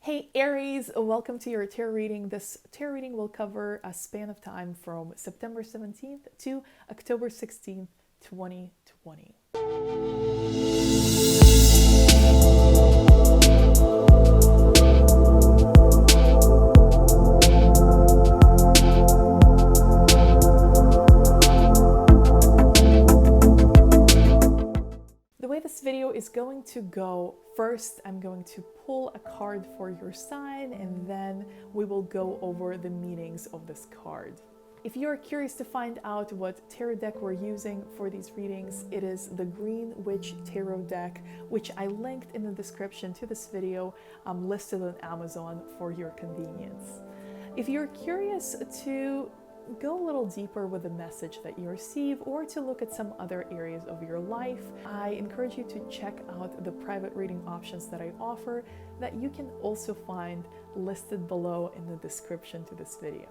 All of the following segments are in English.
Hey Aries, welcome to your tarot reading. This tarot reading will cover a span of time from September 17th to October 16th, 2020. The way this video is going to go, first I'm going to pull a card for your sign and then we will go over the meanings of this card. If you're curious to find out what tarot deck we're using for these readings, it is the Green Witch Tarot deck, which I linked in the description to this video, listed on Amazon for your convenience. If you're curious to go a little deeper with the message that you receive or to look at some other areas of your life, I encourage you to check out the private reading options that I offer that you can also find listed below in the description to this video.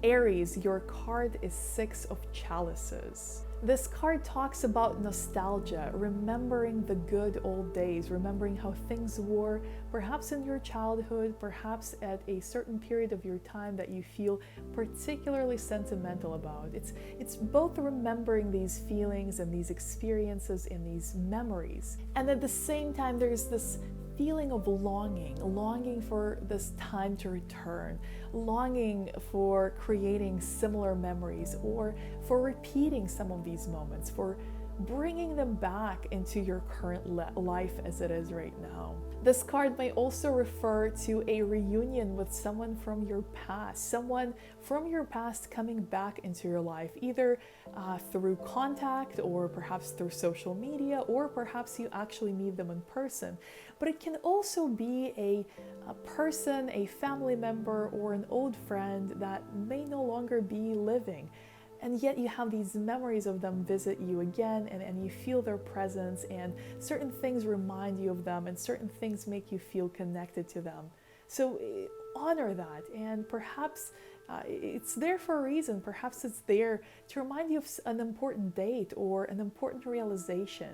Aries, your card is Six of Chalices. This card talks about nostalgia, remembering the good old days, remembering how things were, perhaps in your childhood, perhaps at a certain period of your time that you feel particularly sentimental about. It's both remembering these feelings and these experiences and these memories. And at the same time, there's this feeling of longing for this time to return, longing for creating similar memories or for repeating some of these moments, for bringing them back into your current life as it is right now. This card may also refer to a reunion with someone from your past, coming back into your life, either through contact or perhaps through social media, or perhaps you actually meet them in person. But it can also be a person, a family member, or an old friend that may no longer be living. And yet you have these memories of them visit you again, and you feel their presence, and certain things remind you of them, and certain things make you feel connected to them. So honor that, and perhaps it's there for a reason. Perhaps it's there to remind you of an important date or an important realization.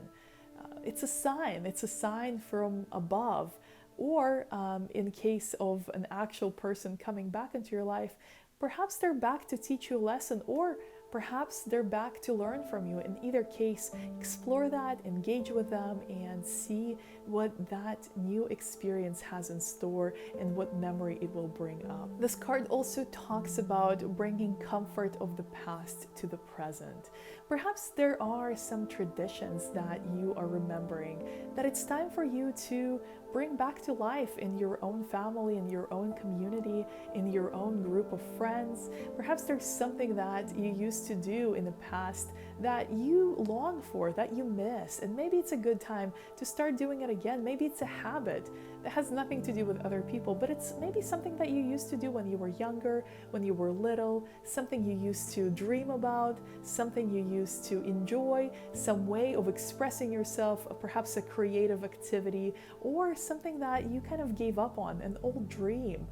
It's a sign from above. Or in case of an actual person coming back into your life, perhaps they're back to teach you a lesson, or perhaps they're back to learn from you. In either case, explore that, engage with them, and see what that new experience has in store and what memory it will bring up. This card also talks about bringing comfort of the past to the present. Perhaps there are some traditions that you are remembering that it's time for you to bring back to life in your own family, in your own community, in your own group of friends. Perhaps there's something that you used to do in the past that you long for, that you miss, and maybe it's a good time to start doing it again. Maybe it's a habit that has nothing to do with other people, but it's maybe something that you used to do when you were younger, when you were little, something you used to dream about, something you used to enjoy, some way of expressing yourself, perhaps a creative activity, or something that you kind of gave up on, an old dream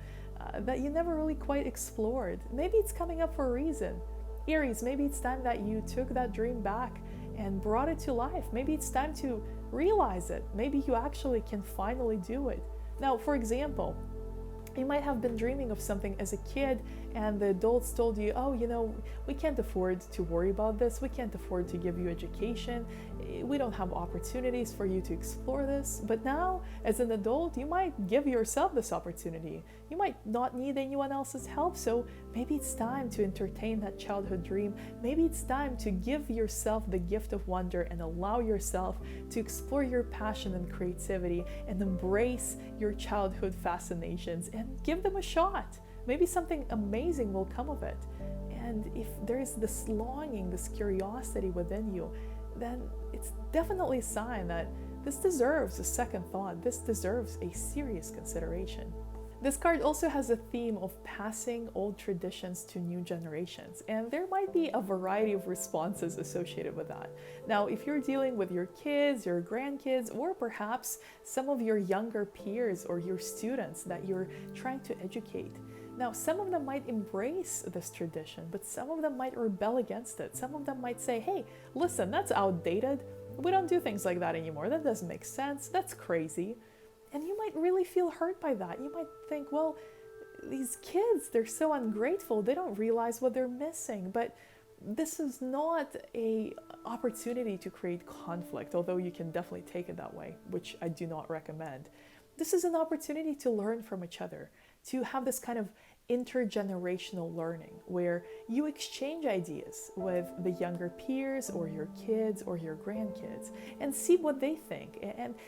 that you never really quite explored. Maybe it's coming up for a reason. Aries, maybe it's time that you took that dream back and brought it to life. Maybe it's time to realize it. Maybe you actually can finally do it. Now, for example, you might have been dreaming of something as a kid, and the adults told you, oh, we can't afford to worry about this. We can't afford to give you education. We don't have opportunities for you to explore this. But now, as an adult, you might give yourself this opportunity. You might not need anyone else's help, so maybe it's time to entertain that childhood dream. Maybe it's time to give yourself the gift of wonder and allow yourself to explore your passion and creativity and embrace your childhood fascinations and give them a shot. Maybe something amazing will come of it. And if there's this longing, this curiosity within you, then it's definitely a sign that this deserves a second thought. This deserves a serious consideration. This card also has a theme of passing old traditions to new generations, and there might be a variety of responses associated with that. Now, if you're dealing with your kids, your grandkids, or perhaps some of your younger peers or your students that you're trying to educate, now, some of them might embrace this tradition, but some of them might rebel against it. Some of them might say, hey, listen, that's outdated. We don't do things like that anymore. That doesn't make sense. That's crazy. And you might really feel hurt by that. You might think, well, these kids, they're so ungrateful. They don't realize what they're missing. But this is not an opportunity to create conflict, although you can definitely take it that way, which I do not recommend. This is an opportunity to learn from each other, to have this kind of intergenerational learning where you exchange ideas with the younger peers or your kids or your grandkids and see what they think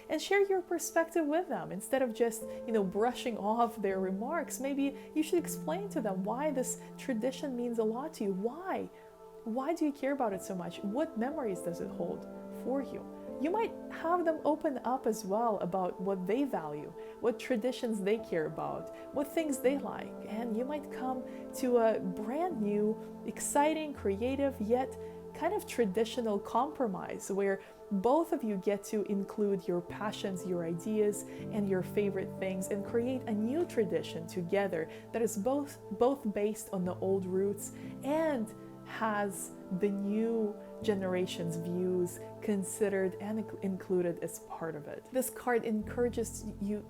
and share your perspective with them. Instead of just brushing off their remarks, maybe you should explain to them why this tradition means a lot to you. Why do you care about it so much? What memories does it hold for you? You might have them open up as well about what they value, what traditions they care about, what things they like, and you might come to a brand new, exciting, creative, yet kind of traditional compromise where both of you get to include your passions, your ideas, and your favorite things and create a new tradition together that is both based on the old roots and has the new generation's views considered and included as part of it. This card encourages you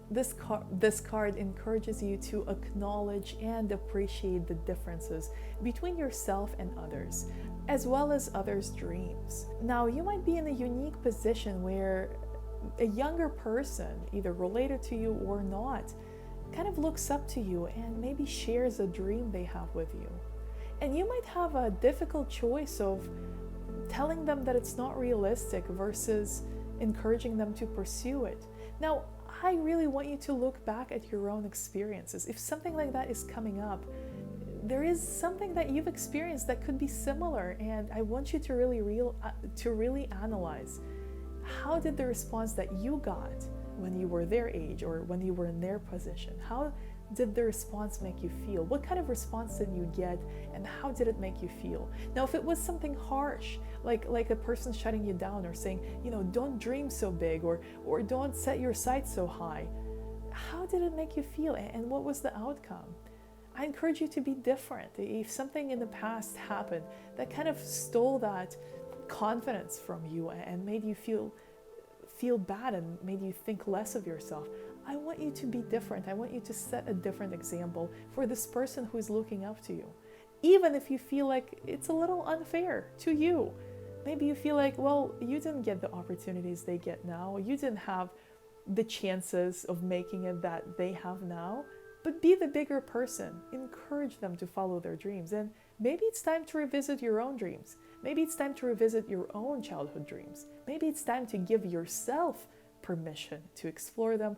to acknowledge and appreciate the differences between yourself and others, as well as others' dreams. Now, you might be in a unique position where a younger person, either related to you or not, kind of looks up to you and maybe shares a dream they have with you. And you might have a difficult choice of telling them that it's not realistic versus encouraging them to pursue it. Now, I really want you to look back at your own experiences. If something like that is coming up, there is something that you've experienced that could be similar, and I want you to really analyze, how did the response that you got when you were their age or when you were in their position, how did the response make you feel? What kind of response did you get, and how did it make you feel? Now, if it was something harsh, like a person shutting you down or saying, don't dream so big or don't set your sights so high, how did it make you feel, and what was the outcome? I encourage you to be different. If something in the past happened that kind of stole that confidence from you and made you feel bad and made you think less of yourself, I want you to be different. I want you to set a different example for this person who is looking up to you. Even if you feel like it's a little unfair to you. Maybe you feel like, well, you didn't get the opportunities they get now. You didn't have the chances of making it that they have now. But be the bigger person. Encourage them to follow their dreams. And maybe it's time to revisit your own dreams. Maybe it's time to revisit your own childhood dreams. Maybe it's time to give yourself permission to explore them.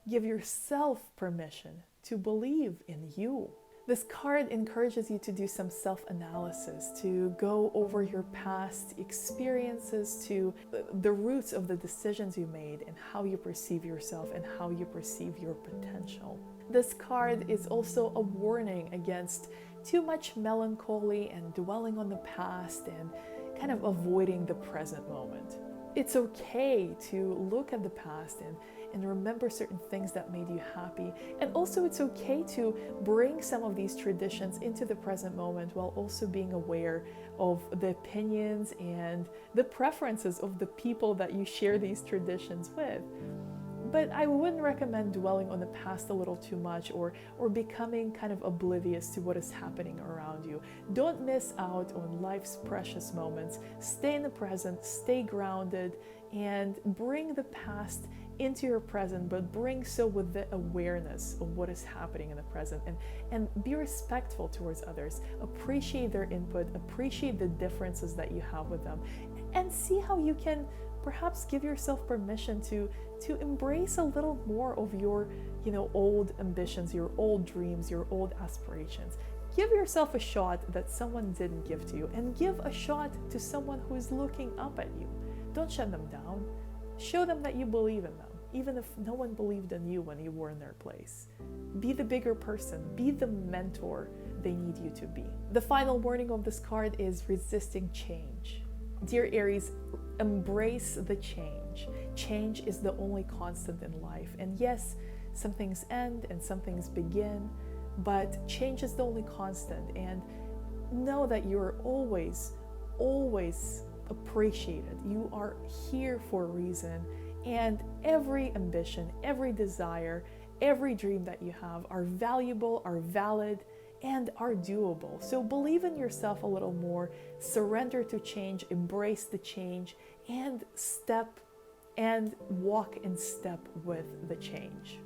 Give yourself permission to believe in you. This card encourages you to do some self-analysis, to go over your past experiences, to the roots of the decisions you made and how you perceive yourself and how you perceive your potential. This card is also a warning against too much melancholy and dwelling on the past and kind of avoiding the present moment. It's okay to look at the past and remember certain things that made you happy. And also it's okay to bring some of these traditions into the present moment while also being aware of the opinions and the preferences of the people that you share these traditions with. But I wouldn't recommend dwelling on the past a little too much or becoming kind of oblivious to what is happening around you. Don't miss out on life's precious moments. Stay in the present, stay grounded, and bring the past into your present, but bring so with the awareness of what is happening in the present, and be respectful towards others. Appreciate their input, appreciate the differences that you have with them, and see how you can perhaps give yourself permission to embrace a little more of your old ambitions, your old dreams, your old aspirations. give yourself a shot that someone didn't give to you, and give a shot to someone who is looking up at you. Don't shut them down. Show them that you believe in them, even if no one believed in you when you were in their place. Be the bigger person. Be the mentor they need you to be. The final warning of this card is resisting change. Dear Aries, embrace the change. Change is the only constant in life. And yes, some things end and some things begin, but change is the only constant. And know that you're always, always appreciated. You are here for a reason. And every ambition, every desire, every dream that you have are valuable, are valid, and are doable. So believe in yourself a little more, surrender to change, embrace the change, and walk in step with the change.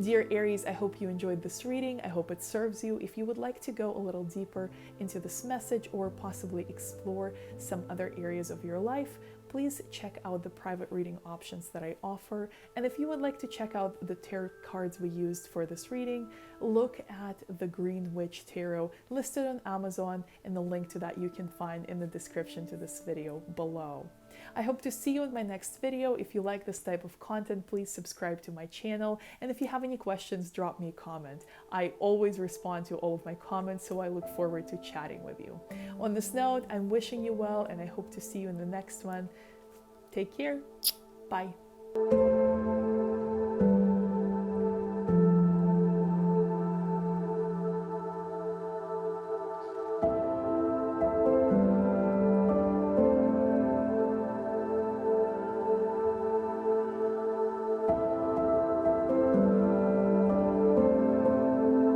Dear Aries, I hope you enjoyed this reading. I hope it serves you. If you would like to go a little deeper into this message or possibly explore some other areas of your life, please check out the private reading options that I offer. And if you would like to check out the tarot cards we used for this reading, look at the Green Witch Tarot listed on Amazon, and the link to that you can find in the description to this video below. I hope to see you in my next video. If you like this type of content, please subscribe to my channel. And if you have any questions, drop me a comment. I always respond to all of my comments, so I look forward to chatting with you. On this note, I'm wishing you well, and I hope to see you in the next one. Take care. Bye.